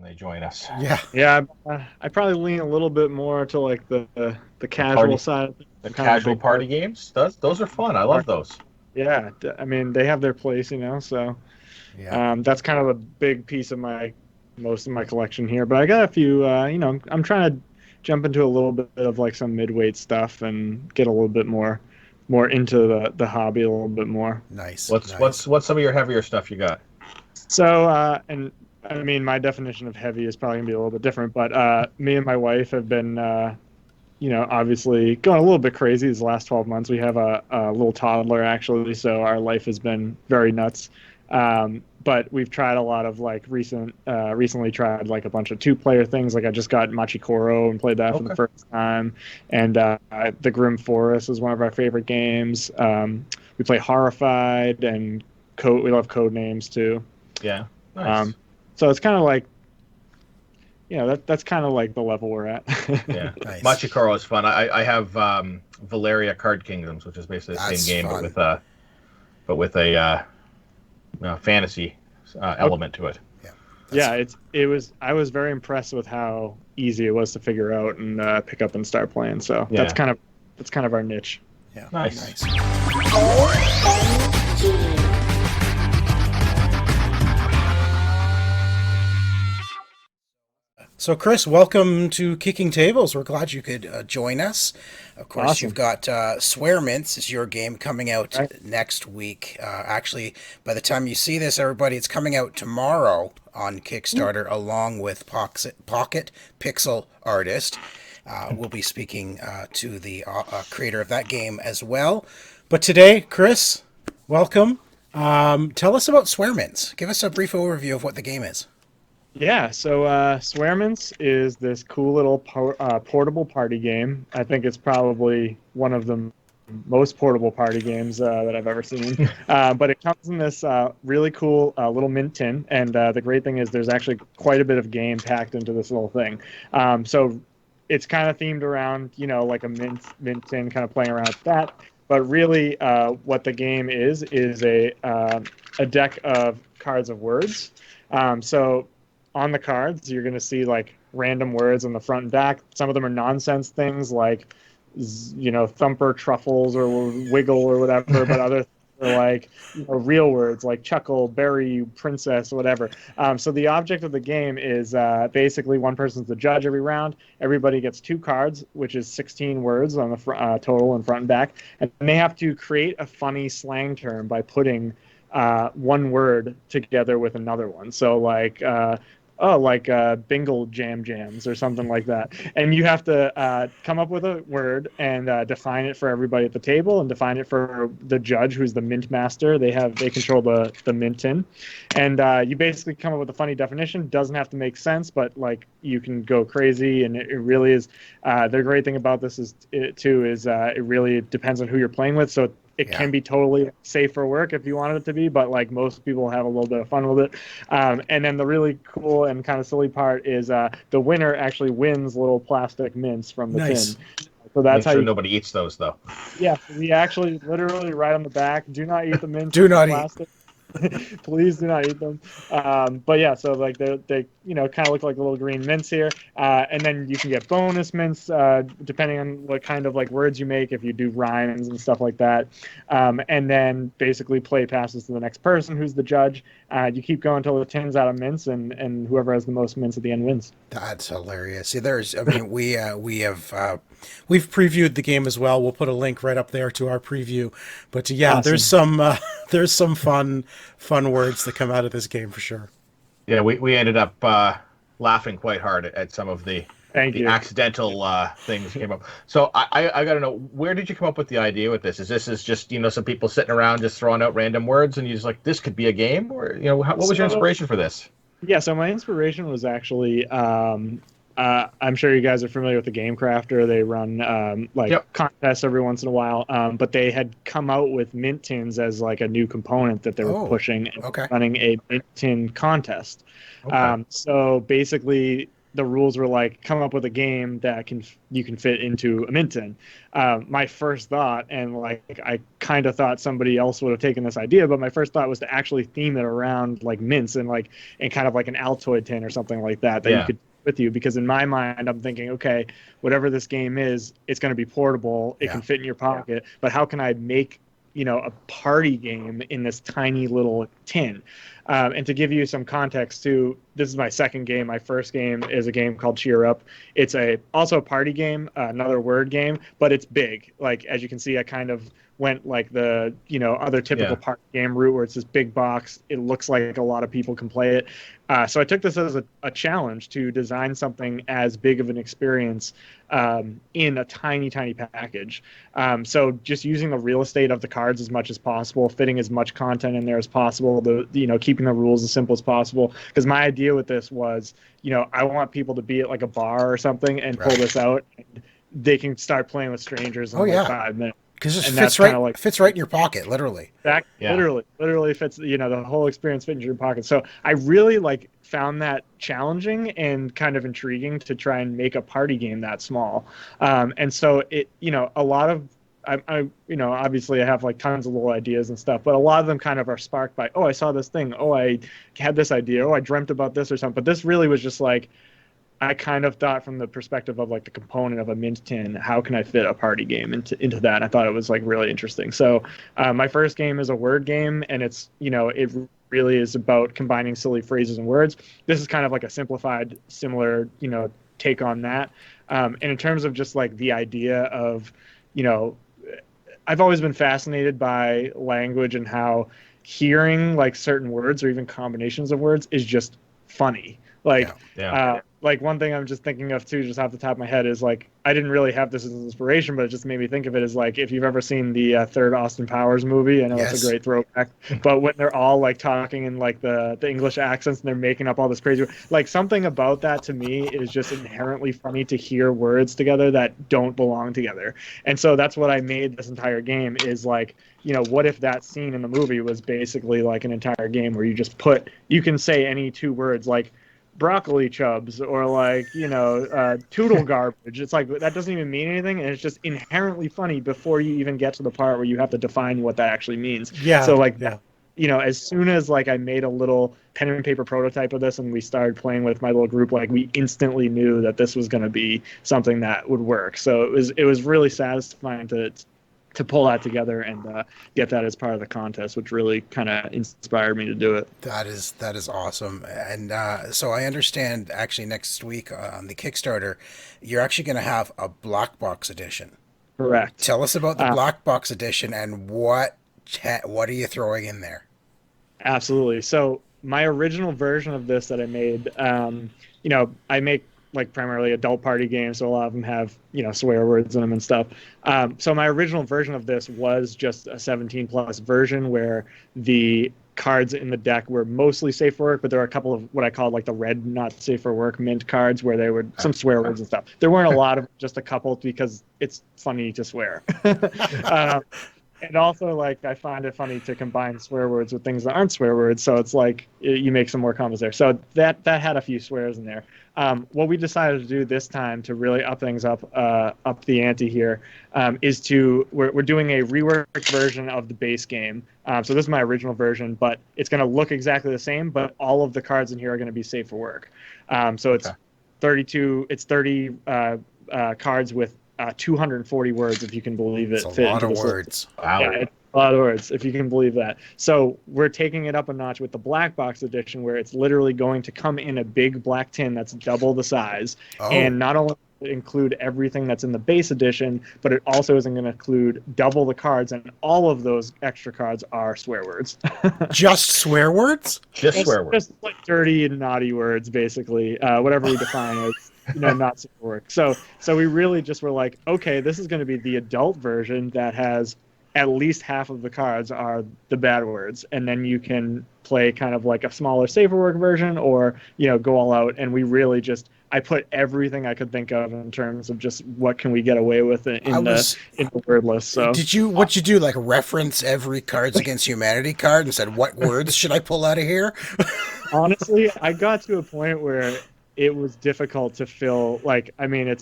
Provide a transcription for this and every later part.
when they join us. Yeah. Yeah, I probably lean a little bit more to like the casual Party, side. the I'm kind of a casual big party games. Those are fun. I love those. Yeah, I mean they have their place, you know. So Yeah. that's kind of a big piece of most of my collection here. But I got a few. I'm trying to jump into a little bit of like some mid-weight stuff and get a little bit more into the hobby a little bit more. Nice. What's Nice. what's some of your heavier stuff you got? So and I mean my definition of heavy is probably gonna be a little bit different, but me and my wife have been obviously going a little bit crazy these last 12 months. We have a little toddler actually, so our life has been very nuts. But we've tried a lot of like recently tried like a bunch of two-player things. Like I just got Machikoro and played that for the Okay. first time. And The Grim Forest is one of our favorite games. We play Horrified and Code. We love Code Names too. Yeah. Nice. So it's kind of like, that's kind of like the level we're at. Yeah. Nice. Machikoro is fun. I have Valeria Card Kingdoms, which is basically the That's same game, fun. but with a fantasy element to it. Yeah. Yeah, I was very impressed with how easy it was to figure out and pick up and start playing. So Yeah. that's kind of our niche. Yeah. Nice. So, Chris, welcome to Kicking Tables. We're glad you could join us. Of course, Awesome. you've got Swearmints is your game coming out Right. next week. Actually, by the time you see this, everybody, it's coming out tomorrow on Kickstarter, along with Pocket Pixel Artist. We'll be speaking to the creator of that game as well. But today, Chris, welcome. Tell us about Swearmints. Give us a brief overview of what the game is. Yeah, so Swearmints is this cool little portable party game. I think it's probably one of the most portable party games that I've ever seen. But it comes in this really cool little mint tin, and the great thing is there's actually quite a bit of game packed into this little thing. So it's kind of themed around, like a mint tin, kind of playing around with that. But really, what the game is a deck of cards of words. So on the cards, you're going to see like random words on the front and back. Some of them are nonsense things like, thumper truffles or wiggle or whatever, but other are like real words like chuckle, berry, princess, whatever. So the object of the game is basically one person's the judge every round. Everybody gets two cards, which is 16 words on the total in front and back, and they have to create a funny slang term by putting one word together with another one. So like bingle jams or something like that. And you have to come up with a word and define it for everybody at the table and define it for the judge, who's the mint master. They control the mint tin. And you basically come up with a funny definition. Doesn't have to make sense, but like you can go crazy. And it really is, the great thing about this is it really depends on who you're playing with. So it can be totally safe for work if you wanted it to be, but like most people have a little bit of fun with it. And then the really cool and kind of silly part is the winner actually wins little plastic mints from the Nice. tin. So that's Make how sure nobody eats those though. Yeah, we actually literally write on the back, do not eat the mints. Do not eat. plastic. Please do not eat them. But yeah, so like they kind of look like little green mints here, and then you can get bonus mints depending on what kind of like words you make, if you do rhymes and stuff like that. And then basically play passes to the next person, who's the judge. You keep going until the tin's out of mints, and whoever has the most mints at the end wins. That's hilarious. See, we've previewed the game as well. We'll put a link right up there to our preview. But yeah, Awesome. there's some fun words that come out of this game for sure. Yeah, we ended up laughing quite hard at some of the Thank you. accidental things came up. So I got to know, where did you come up with the idea with this? Is this just some people sitting around just throwing out random words and you just like, this could be a game? Or what was your inspiration for this? Yeah, so my inspiration was actually I'm sure you guys are familiar with the Game Crafter. They run contests every once in a while, but they had come out with mint tins as like a new component that they were pushing and running a mint tin contest. Okay. So basically, the rules were like, come up with a game that you can fit into a mint tin. My first thought, and like I kind of thought somebody else would have taken this idea, but my first thought was to actually theme it around like mints and kind of like an Altoid tin or something like that you could with you, because in my mind I'm thinking, okay, whatever this game is, it's going to be portable, it can fit in your pocket, but how can I make a party game in this tiny little tin? And to give you some context too, this is my second game. My first game is a game called Cheer Up. It's also a party game, another word game, but it's big. Like, as you can see, I kind of went like the other typical party game route, where it's this big box. It looks like a lot of people can play it. So I took this as a challenge to design something as big of an experience in a tiny package. So just using the real estate of the cards as much as possible, fitting as much content in there as possible, keeping the rules as simple as possible. Because my idea with this was, I want people to be at like a bar or something and pull this out, and they can start playing with strangers in 5 minutes. Because it fits right in your pocket, literally. Literally fits. The whole experience fits in your pocket. So I really found that challenging and kind of intriguing to try and make a party game that small. And so it, a lot of, I obviously I have like tons of little ideas and stuff, but a lot of them kind of are sparked by, oh, I saw this thing, oh, I had this idea, oh, I dreamt about this or something. But this really was just like, I kind of thought from the perspective of like the component of a mint tin, how can I fit a party game into that? And I thought it was like really interesting. So my first game is a word game, and it's, it really is about combining silly phrases and words. This is kind of like a simplified, similar, take on that. And in terms of just like the idea of, I've always been fascinated by language and how hearing like certain words or even combinations of words is just funny. Like one thing I'm just thinking of too, just off the top of my head, is like, I didn't really have this as an inspiration, but it just made me think of it as like, if you've ever seen the third Austin Powers movie, I know it's a great throwback, but when they're all like talking in like the English accents and they're making up all this crazy, like something about that to me is just inherently funny to hear words together that don't belong together. And so that's what I made this entire game is like, what if that scene in the movie was basically like an entire game where you can say any two words like broccoli chubs or like toodle garbage. It's like that doesn't even mean anything, and it's just inherently funny before you even get to the part where you have to define what that actually means. As soon as like I made a little pen and paper prototype of this and we started playing with my little group, like we instantly knew that this was going to be something that would work. So it was really satisfying to pull that together and get that as part of the contest, which really kind of inspired me to do it. That is awesome. And so I understand actually next week on the Kickstarter, you're actually going to have a black box edition. Correct. Tell us about the black box edition and what are you throwing in there? Absolutely. So my original version of this that I made, I make like primarily adult party games, so a lot of them have swear words in them and stuff. So my original version of this was just a 17+ version where the cards in the deck were mostly safe for work, but there are a couple of what I call like the red not safe for work mint cards where there were some swear words and stuff. There weren't a lot of, just a couple, because it's funny to swear. And also, like, I find it funny to combine swear words with things that aren't swear words. So it's like you make some more combos there. So that had a few swears in there. What we decided to do this time to really up things up the ante here is we're doing a reworked version of the base game. So this is my original version, but it's going to look exactly the same, but all of the cards in here are going to be safe for work. So it's 30 cards with 240 words, if you can believe it. It's a lot of words. Wow. Yeah, it's a lot of words, if you can believe that. So we're taking it up a notch with the black box edition, where it's literally going to come in a big black tin that's double the size. And not only include everything that's in the base edition, but it also isn't going to include double the cards, and all of those extra cards are swear words. Just swear words? Just swear words. Just like dirty and naughty words, basically, whatever we define as not safe for work. So we really just were like, okay, this is going to be the adult version that has at least half of the cards are the bad words, and then you can play kind of like a smaller safer work version, or go all out. And we really I put everything I could think of in terms of just what can we get away with in the word list. So what'd you do, like reference every Cards Against Humanity card and said, what words should I pull out of here? Honestly, I got to a point where it was difficult to fill. Like, I mean,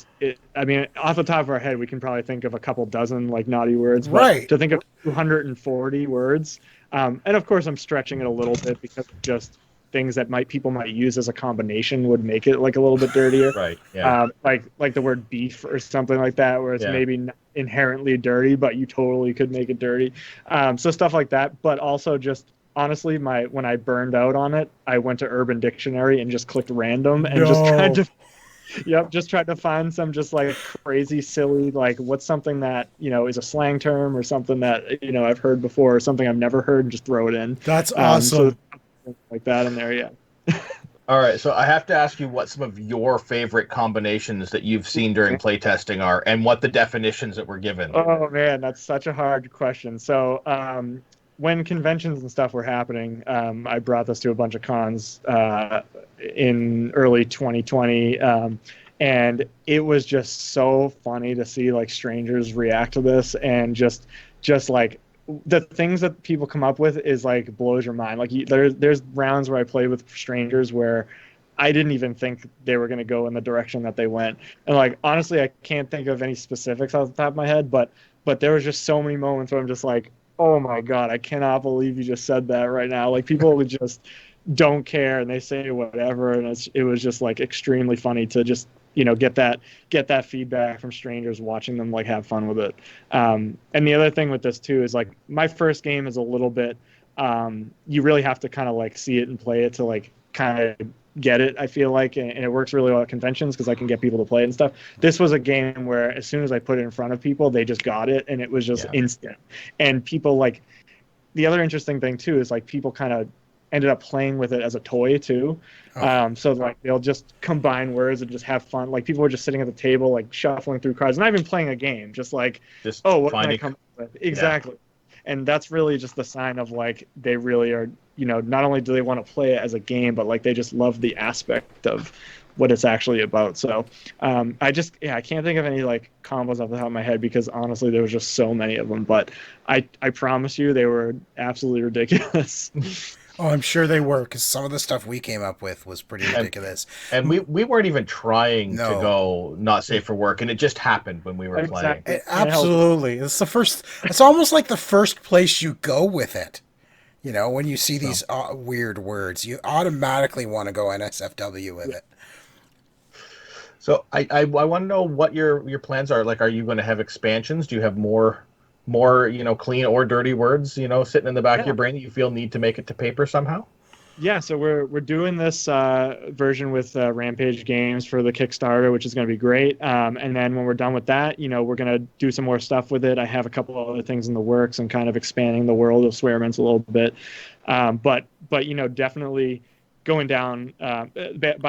I mean, off the top of our head, we can probably think of a couple dozen like naughty words, but Right. to think of 240 words, and of course, I'm stretching it a little bit because just things that people might use as a combination would make it like a little bit dirtier. Right. Yeah. Like the word beef or something like that, where it's Yeah. maybe not inherently dirty, but you totally could make it dirty. So stuff like that, but also just honestly, when I burned out on it, I went to Urban Dictionary and just clicked random and just tried to, just tried to find some just like crazy, silly, like what's something that is a slang term or something that I've heard before or something I've never heard and just throw it in. That's awesome. So like that in there, yeah. All right, so I have to ask you what some of your favorite combinations that you've seen during playtesting are, and what the definitions that were given. Oh man, that's such a hard question. So when conventions and stuff were happening, I brought this to a bunch of cons in early 2020, and it was just so funny to see like strangers react to this, and just like the things that people come up with is like blows your mind. Like there's rounds where I played with strangers where I didn't even think they were going to go in the direction that they went. And like, honestly, I can't think of any specifics off the top of my head, but there was just so many moments where I'm just like, oh my God, I cannot believe you just said that right now. Like people would just don't care and they say whatever. And it was just like extremely funny to just, get that feedback from strangers, watching them like have fun with it. And the other thing with this too is like my first game is a little bit, you really have to kind of like see it and play it to like kind of get it, I feel like, and it works really well at conventions because I can get people to play it and stuff. This was a game where as soon as I put it in front of people, they just got it, and it was just instant. And people like, the other interesting thing too is like people kind of ended up playing with it as a toy too. So like they'll just combine words and just have fun. Like people were just sitting at the table like shuffling through cards, not even playing a game, just like what can I come up with? Exactly. And that's really just the sign of like they really are, not only do they want to play it as a game, but like they just love the aspect of what it's actually about. So I can't think of any like combos off the top of my head because honestly there was just so many of them. But I promise you they were absolutely ridiculous. Oh, I'm sure they were, because some of the stuff we came up with was pretty ridiculous. And we weren't even trying to go not safe for work, and it just happened when we were playing. Absolutely. It's almost like the first place you go with it. When you see these weird words, you automatically want to go NSFW with it. So I want to know what your plans are. Like, are you going to have expansions? Do you have more clean or dirty words, sitting in the back of your brain that you feel need to make it to paper somehow? Yeah, so we're doing this version with Rampage Games for the Kickstarter, which is going to be great. And then when we're done with that, we're going to do some more stuff with it. I have a couple of other things in the works and kind of expanding the world of Swearmints a little bit. But definitely going down. By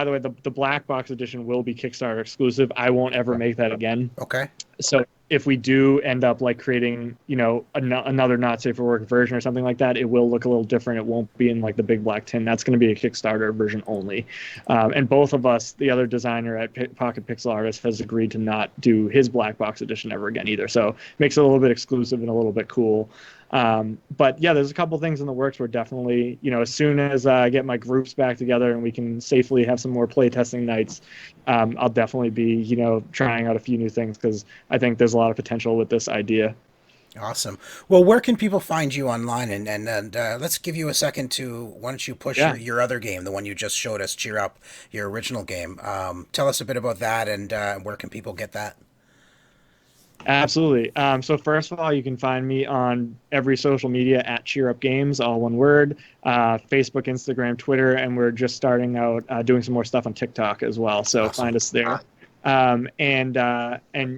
the way, the black box edition will be Kickstarter exclusive. I won't ever make that again. Okay. So if we do end up like creating, another not safe for work version or something like that, it will look a little different. It won't be in like the big black tin. That's going to be a Kickstarter version only. And both of us, the other designer at Pocket Pixel Artist, has agreed to not do his black box edition ever again either. So it makes it a little bit exclusive and a little bit cool. But yeah, there's a couple things in the works. We're definitely, as soon as I get my groups back together and we can safely have some more playtesting nights, I'll definitely be, trying out a few new things because I think there's a lot of potential with this idea. Awesome. Well, where can people find you online? And let's give you a second why don't you push your other game, the one you just showed us, Cheer Up, your original game. Tell us a bit about that and where can people get that? Absolutely. So first of all, you can find me on every social media at Cheer Up Games, all one word, Facebook, Instagram, Twitter, and we're just starting out doing some more stuff on TikTok as well. So awesome. Find us there. And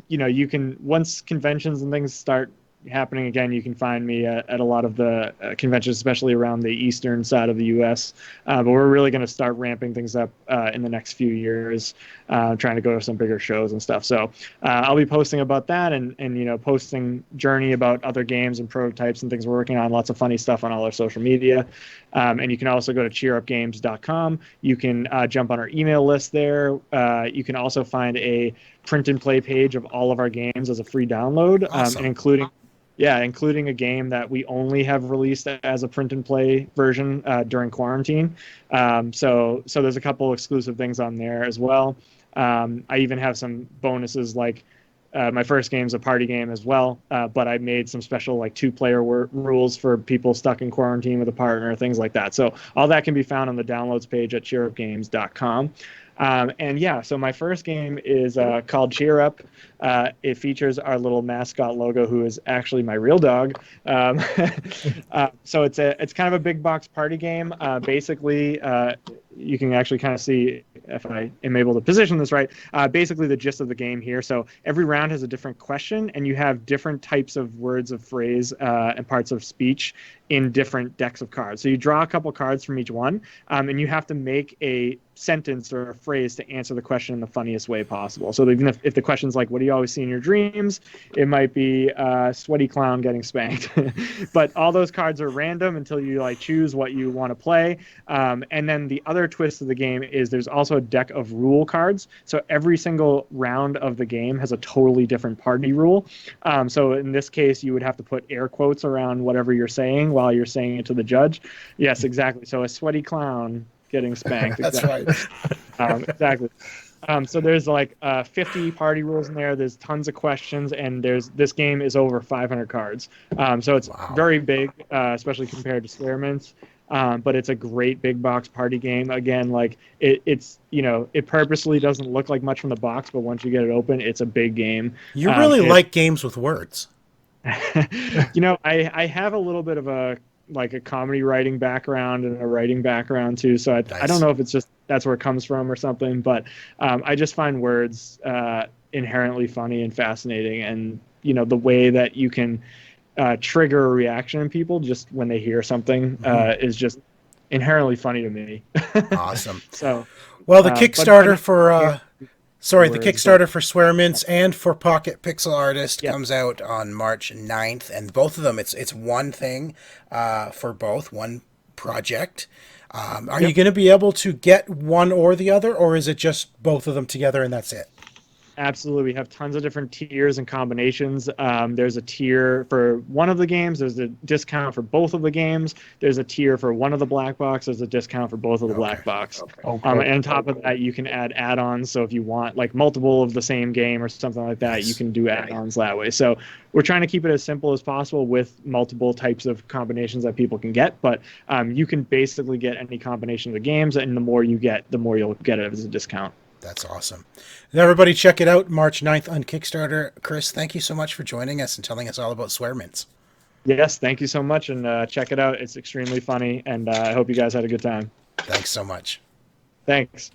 you can, once conventions and things start happening again, you can find me at a lot of the conventions, especially around the eastern side of the U.S. But we're really going to start ramping things up in the next few years, trying to go to some bigger shows and stuff. So I'll be posting about that and posting journey about other games and prototypes and things we're working on. Lots of funny stuff on all our social media. And you can also go to cheerupgames.com. You can jump on our email list there. You can also find a print and play page of all of our games as a free download, awesome. and including Yeah, including a game that we only have released as a print and play version during quarantine. So there's a couple exclusive things on there as well. I even have some bonuses like my first game's a party game as well, but I made some special like two-player rules for people stuck in quarantine with a partner, things like that. So all that can be found on the downloads page at cheerupgames.com. And yeah, so my first game is called Cheer Up. It features our little mascot logo, who is actually my real dog. So it's kind of a big box party game. Basically, you can actually kind of see if I am able to position this right. Basically, the gist of the game here. So every round has a different question, and you have different types of words of phrase and parts of speech in different decks of cards. So you draw a couple cards from each one, and you have to make a sentence or a phrase to answer the question in the funniest way possible. So even if the question's like, what do you always see in your dreams? It might be sweaty clown getting spanked. But all those cards are random until you like choose what you want to play. And then the other twist of the game is there's also a deck of rule cards. So every single round of the game has a totally different party rule. So in this case, you would have to put air quotes around whatever you're saying while you're saying it to the judge. Yes, exactly. So a sweaty clown getting spanked. That's exactly. right. Exactly. So there's like 50 party rules in there. There's tons of questions, and this game is over 500 cards. So it's very big, especially compared to Swearmints. But it's a great big box party game. Again, like it's it purposely doesn't look like much from the box, but once you get it open, it's a big game. You really like games with words. I have a little bit of a comedy writing background and a writing background too. So I don't know if it's just that's where it comes from or something, but I just find words inherently funny and fascinating, and the way that you can trigger a reaction in people just when they hear something is just inherently funny to me. Awesome. So, well, the Kickstarter for the Kickstarter for Swearmints and for Pocket Pixel Artist comes out on March 9th, and both of them, it's one thing for both, one project. Are you going to be able to get one or the other, or is it just both of them together and that's it? Absolutely. We have tons of different tiers and combinations. There's a tier for one of the games. There's a discount for both of the games. There's a tier for one of the black box. There's a discount for both of the black box. And on top of that, you can add add-ons. So if you want like multiple of the same game or something like that, you can do add-ons that way. So we're trying to keep it as simple as possible with multiple types of combinations that people can get. But you can basically get any combination of the games, and the more you get, the more you'll get it as a discount. That's awesome. Everybody check it out, March 9th on Kickstarter. Chris, thank you so much for joining us and telling us all about Swearmints. Yes, thank you so much, and check it out. It's extremely funny, and I hope you guys had a good time. Thanks so much. Thanks.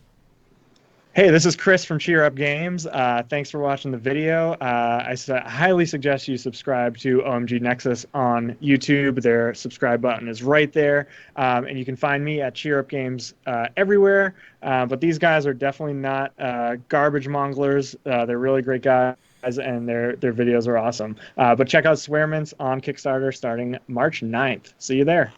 Hey, this is Chris from Cheer Up Games. Thanks for watching the video. I highly suggest you subscribe to OMG Nexus on YouTube. Their subscribe button is right there. And you can find me at Cheer Up Games everywhere. But these guys are definitely not garbage monglers. They're really great guys, and their videos are awesome. But check out Swearmints on Kickstarter starting March 9th. See you there.